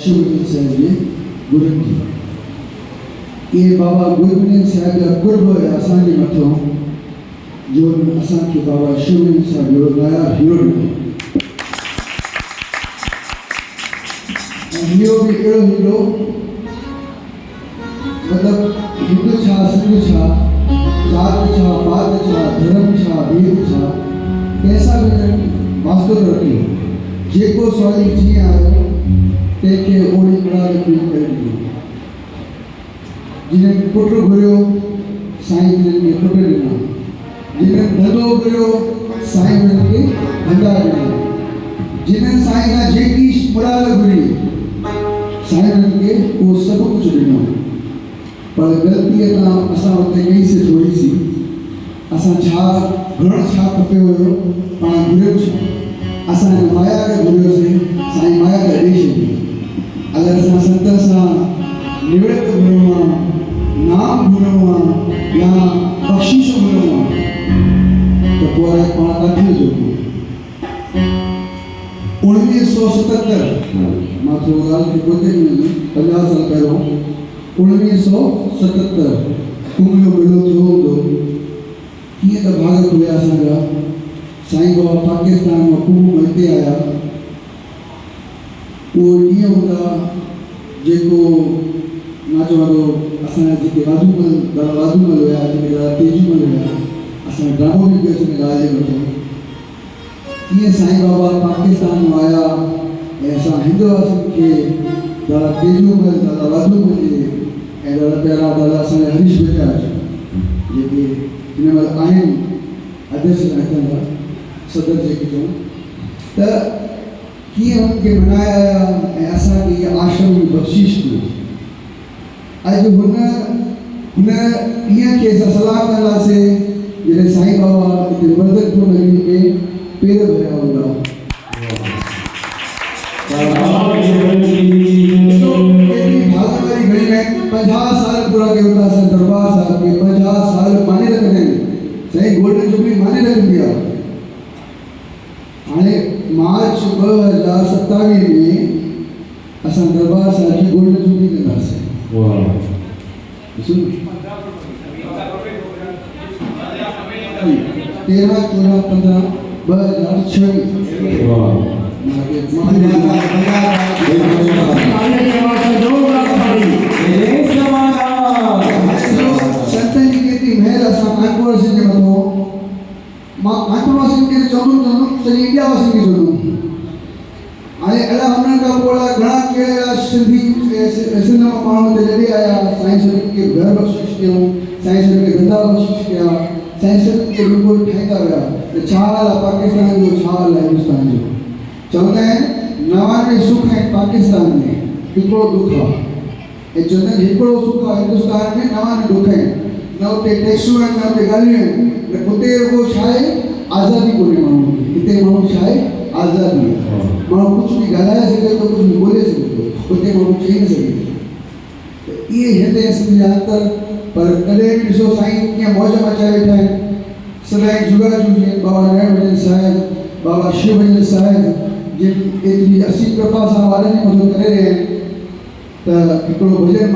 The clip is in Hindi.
शिवलिंग साहिब जी गुरु ये बाबा गुरबिन साहिब जा कुर्ब असांजे मथों जो असांखे बाबा शिवलिंग साहिब जो नया हीरो ॾिनो हीरो बि अहिड़ो हीरो मतिलबु हिंदू छा सिंधु छा जात छा पात छा धर्म छा भेद छा कंहिंसां बि वास्तो न रखियो जेको सवाली जीअं आयो तंहिंखे ओड़ी मुराद पूरी करे ॾिनो जिन्हें पुटु घुरियो साईं जिन्हनि खे पुटु ॾिना जिन्हनि धंधो घुरियो साईं उन्हनि खे धंधा ॾिना जिन्हनि साईं खां जेकी मुराद घुरी साईं उन्हनि खे उहो सभु कुझु ॾिनो पर ग़लती असां उते कईसीं थोरी सी असां छा घणो छा खपे हुयो पाण घुरियो छा असां माया खे घुरियोसीं साईं माया खे ॾेई छॾी अगरि असां संतनि सां निवृत घुरिणो आहे नाम घुरिणो आहे या बख़्शीश घुरिणो आहे त पोइ पाण काथे जो 1977 मां थोरो ॻाल्हि खे पोइ में 50 साल पहिरियों 1977 कुंभ जो मेलो थियो हूंदो कीअं त भाग खुलिया असांजा साईं बाबा पाकिस्तान मां कुंभ में हिते आया उहो ॾींहं हूंदा जेको मां चवां थो असांजा जेके वाधूमल दादा वाधूमल हुया जेके दादा तेजूमल हुया असां ड्रामो बि कयोसीं हिन ॻाल्हि जे मथां कीअं साईं बाबा पाकिस्तान मां आया ऐं असां हिंदवासियुनि खे दादा तेजूमल दादा वाधूमल जे ऐं दादा प्यारा दादा असांजा हरीश बजाज जेके हिन महिल आहिनि अध्यक्ष हितां जा सदर जेके चऊं त कीअं उनखे मनाया आया ऐं असांखे इहा आश्रम जी बख़्शीश कई अॼु हुन ॾींहं खे असां सलाह कंदासीं जॾहिं साईं बाबा हिते मर्दनपुर नगरी में पेर भरिया हूंदा भागवारी घणी में 50 साल पूरा कयो था असां दरबार साहिब खे 50 साल माने रखंदा आहिनि साईं गोल्डन जुबली माने रखंदी आहे हाणे मार्च 2027 में असां दरबार साहिब जी गोल्डन जुबली कंदासीं सुन 13 14 15 2026 संतन जी केतिरी महर असां कानपुर वासियुनि जे मथां मां कानपुर वासियुनि खे चवंदुमि सॼी इंडिया वासियुनि खे चवंदुमि हाणे अलाए हुननि खां पोइ घणा कहिड़ा सिंधी सिंध मां माण्हू हिते जॾहिं आया साईं सभिनी खे घर बख़्शीश कयूं साईं सभिनी खे धंधा बख़्शीश कया साईं सभिनी खे बिल्कुलु ठाहींदा विया त छा हाल आहे पाकिस्तान जो छा हाल आहे हिंदुस्तान जो चवंदा आहिनि 99 सुख आहिनि पाकिस्तान में हिकिड़ो दुख आहे ऐं चवंदा आहिनि हिकिड़ो सुख आहे हिंदुस्तान में 99 दुख आहिनि न उते टैक्सूं आहिनि न उते ॻाल्हियूं आहिनि उते रुॻो छा आहे आज़ादी कोन्हे माण्हू खे हिते माण्हू छा आहे आज़ादी आहे माण्हू कुझु बि ॻाल्हाए सघे थो कुझु बि ॿोले सघे थो उते माण्हू चई न सघे थो त इहे हिते असांजी जा अंतर पर कॾहिं बि ॾिसो साईं कीअं मौज मचाए वेठा आहिनि सदाईं जुगा जुगी बाबा नारायण भजन साहिब बाबा शिव भजन साहिब जिन एतिरी असीम कृपा सां वारनि जे मथां करे रहिया आहिनि त हिकिड़ो भजन